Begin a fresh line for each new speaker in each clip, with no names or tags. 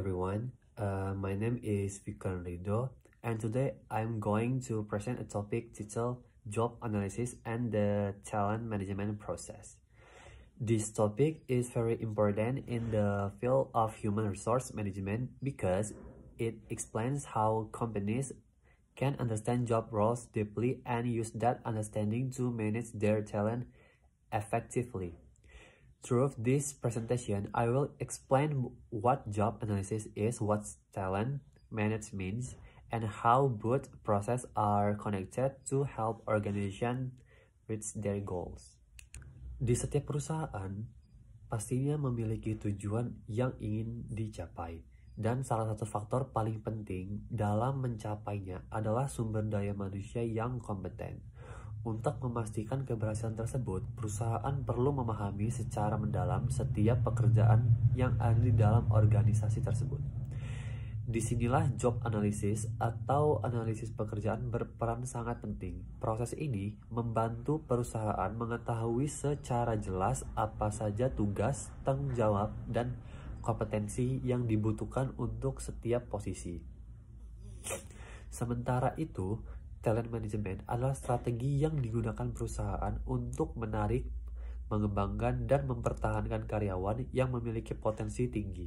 everyone. My name is Vikram Rido, and today I'm going to present a topic titled Job Analysis and the Talent Management Process. This topic is very important in the field of human resource management because it explains how companies can understand job roles deeply and use that understanding to manage their talent effectively. Through this presentation, I will explain what job analysis is, what talent management means, and how both processes are connected to help organization reach their goals. Di setiap perusahaan, pastinya memiliki tujuan yang ingin dicapai, dan salah satu faktor paling penting dalam mencapainya adalah sumber daya manusia yang kompeten. Untuk memastikan keberhasilan tersebut, perusahaan perlu memahami secara mendalam setiap pekerjaan yang ada di dalam organisasi tersebut. Disinilah job analysis atau analisis pekerjaan berperan sangat penting. Proses ini membantu perusahaan mengetahui secara jelas apa saja tugas, tanggung jawab, dan kompetensi yang dibutuhkan untuk setiap posisi. Sementara itu, talent management adalah strategi yang digunakan perusahaan untuk menarik, mengembangkan, dan mempertahankan karyawan yang memiliki potensi tinggi.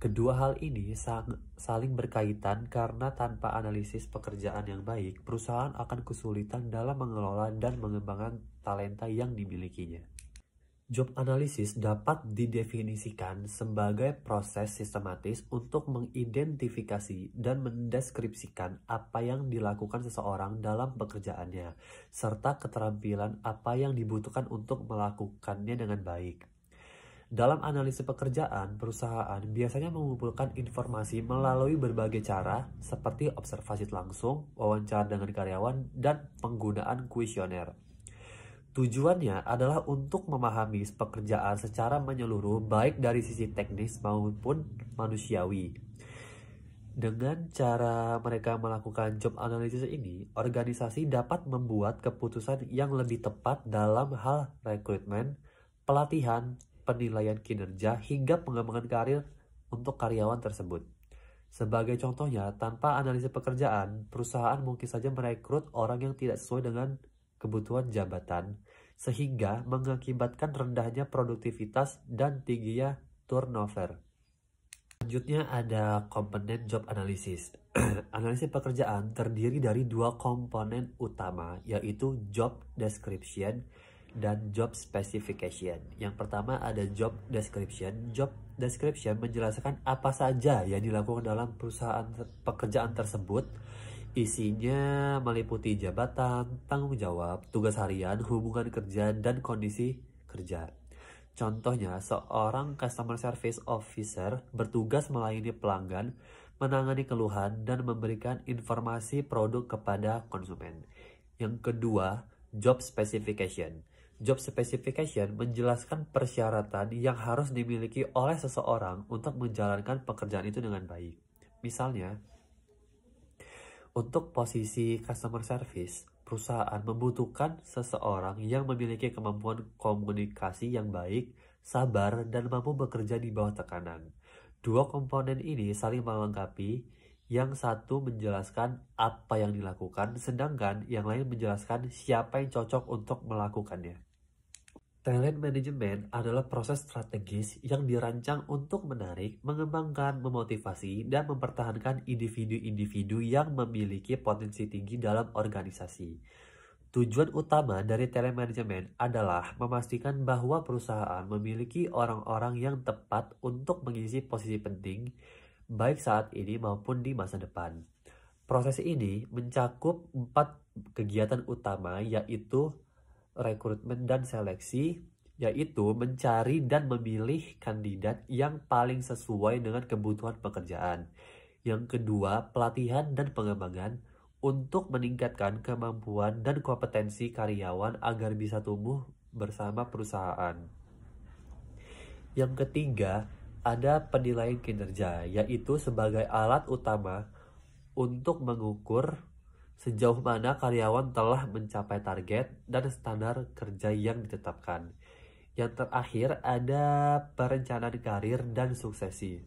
Kedua hal ini saling berkaitan karena tanpa analisis pekerjaan yang baik, perusahaan akan kesulitan dalam mengelola dan mengembangkan talenta yang dimilikinya. Job analysis dapat didefinisikan sebagai proses sistematis untuk mengidentifikasi dan mendeskripsikan apa yang dilakukan seseorang dalam pekerjaannya, serta keterampilan apa yang dibutuhkan untuk melakukannya dengan baik. Dalam analisis pekerjaan, perusahaan biasanya mengumpulkan informasi melalui berbagai cara seperti observasi langsung, wawancara dengan karyawan, dan penggunaan kuesioner. Tujuannya adalah untuk memahami pekerjaan secara menyeluruh baik dari sisi teknis maupun manusiawi. Dengan cara mereka melakukan job analysis ini, organisasi dapat membuat keputusan yang lebih tepat dalam hal rekrutmen, pelatihan, penilaian kinerja, hingga pengembangan karir untuk karyawan tersebut. Sebagai contohnya, tanpa analisis pekerjaan, perusahaan mungkin saja merekrut orang yang tidak sesuai dengan kebutuhan jabatan, sehingga mengakibatkan rendahnya produktivitas dan tingginya turnover. Selanjutnya ada komponen job analysis. Analisis pekerjaan terdiri dari dua komponen utama, yaitu job description dan job specification. Yang pertama ada job description. Job description menjelaskan apa saja yang dilakukan dalam pekerjaan tersebut. Isinya meliputi jabatan, tanggung jawab, tugas harian, hubungan kerja, dan kondisi kerja. Contohnya, seorang customer service officer bertugas melayani pelanggan, menangani keluhan, dan memberikan informasi produk kepada konsumen. Yang kedua, job specification. Job specification menjelaskan persyaratan yang harus dimiliki oleh seseorang untuk menjalankan pekerjaan itu dengan baik. Misalnya, untuk posisi customer service, perusahaan membutuhkan seseorang yang memiliki kemampuan komunikasi yang baik, sabar, dan mampu bekerja di bawah tekanan. Dua komponen ini saling melengkapi, yang satu menjelaskan apa yang dilakukan, sedangkan yang lain menjelaskan siapa yang cocok untuk melakukannya. Talent management adalah proses strategis yang dirancang untuk menarik, mengembangkan, memotivasi, dan mempertahankan individu-individu yang memiliki potensi tinggi dalam organisasi. Tujuan utama dari talent management adalah memastikan bahwa perusahaan memiliki orang-orang yang tepat untuk mengisi posisi penting, baik saat ini maupun di masa depan. Proses ini mencakup 4 kegiatan utama, yaitu rekrutmen dan seleksi, yaitu mencari dan memilih kandidat yang paling sesuai dengan kebutuhan pekerjaan. Yang kedua, pelatihan dan pengembangan untuk meningkatkan kemampuan dan kompetensi karyawan agar bisa tumbuh bersama perusahaan. Yang ketiga, ada penilaian kinerja, yaitu sebagai alat utama untuk mengukur sejauh mana karyawan telah mencapai target dan standar kerja yang ditetapkan. Yang terakhir ada perencanaan karir dan suksesi.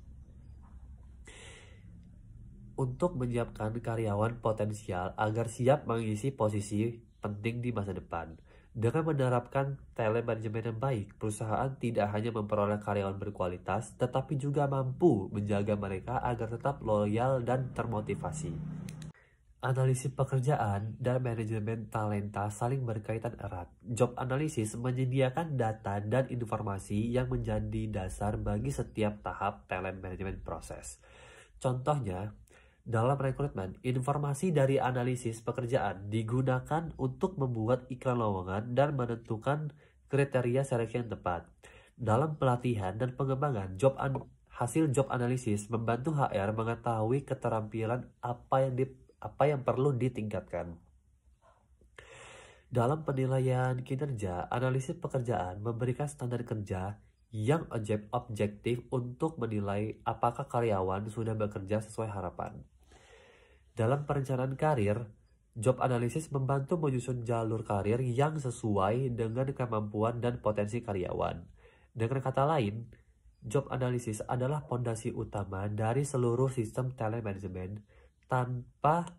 untuk menyiapkan karyawan potensial agar siap mengisi posisi penting di masa depan. Dengan menerapkan talent management yang baik, perusahaan tidak hanya memperoleh karyawan berkualitas, tetapi juga mampu menjaga mereka agar tetap loyal dan termotivasi. Analisis pekerjaan dan manajemen talenta saling berkaitan erat. Job analysis menyediakan data dan informasi yang menjadi dasar bagi setiap tahap talent management proses. Contohnya, dalam rekrutmen, informasi dari analisis pekerjaan digunakan untuk membuat iklan lowongan dan menentukan kriteria seleksi yang tepat. Dalam pelatihan dan pengembangan, hasil job analisis membantu HR mengetahui keterampilan apa yang perlu ditingkatkan. Dalam penilaian kinerja, analisis pekerjaan memberikan standar kerja yang objektif untuk menilai apakah karyawan sudah bekerja sesuai harapan. Dalam perencanaan karir, job analysis membantu menyusun jalur karir yang sesuai dengan kemampuan dan potensi karyawan. Dengan kata lain, job analysis adalah fondasi utama dari seluruh sistem talent management. Tanpa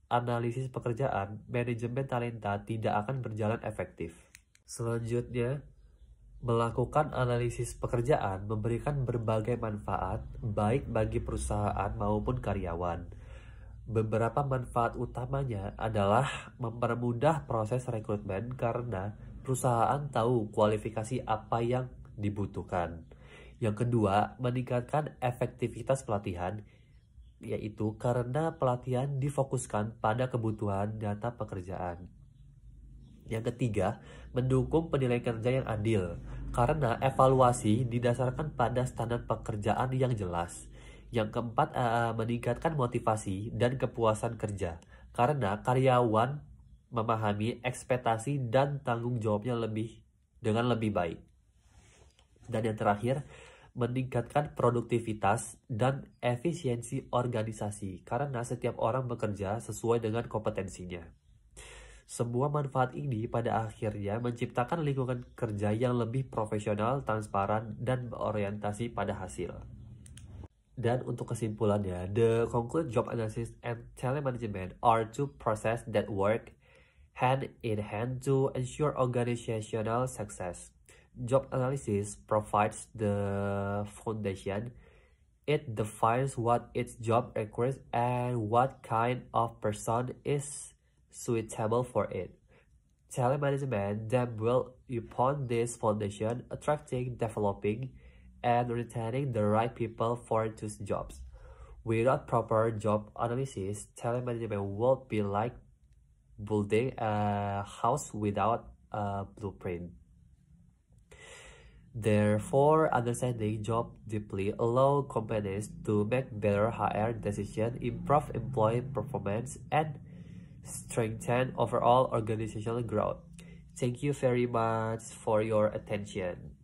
analisis pekerjaan, manajemen talenta tidak akan berjalan efektif. Selanjutnya, melakukan analisis pekerjaan memberikan berbagai manfaat, baik bagi perusahaan maupun karyawan. Beberapa manfaat utamanya adalah mempermudah proses rekrutmen karena perusahaan tahu kualifikasi apa yang dibutuhkan. Yang kedua, meningkatkan efektivitas pelatihan, yaitu karena pelatihan difokuskan pada kebutuhan data pekerjaan. Yang ketiga, mendukung penilaian kerja yang adil, karena evaluasi didasarkan pada standar pekerjaan yang jelas. Yang keempat, meningkatkan motivasi dan kepuasan kerja, karena karyawan memahami ekspektasi dan tanggung jawabnya dengan lebih baik. Dan yang terakhir, meningkatkan produktivitas dan efisiensi organisasi, karena setiap orang bekerja sesuai dengan kompetensinya. Semua manfaat ini pada akhirnya menciptakan lingkungan kerja yang lebih profesional, transparan, dan berorientasi pada hasil. Dan untuk kesimpulannya, the conclude job analysis and talent management are two processes that work hand in hand to ensure organizational success. Job analysis provides the foundation. It defines what its job requires and what kind of person is suitable for it. Talent management then built upon this foundation, attracting, developing, and retaining the right people for those jobs. Without proper job analysis, talent management would be like building a house without a blueprint. Therefore, understanding job deeply allows companies to make better HR decisions, improve employee performance, and strengthen overall organizational growth. Thank you very much for your attention.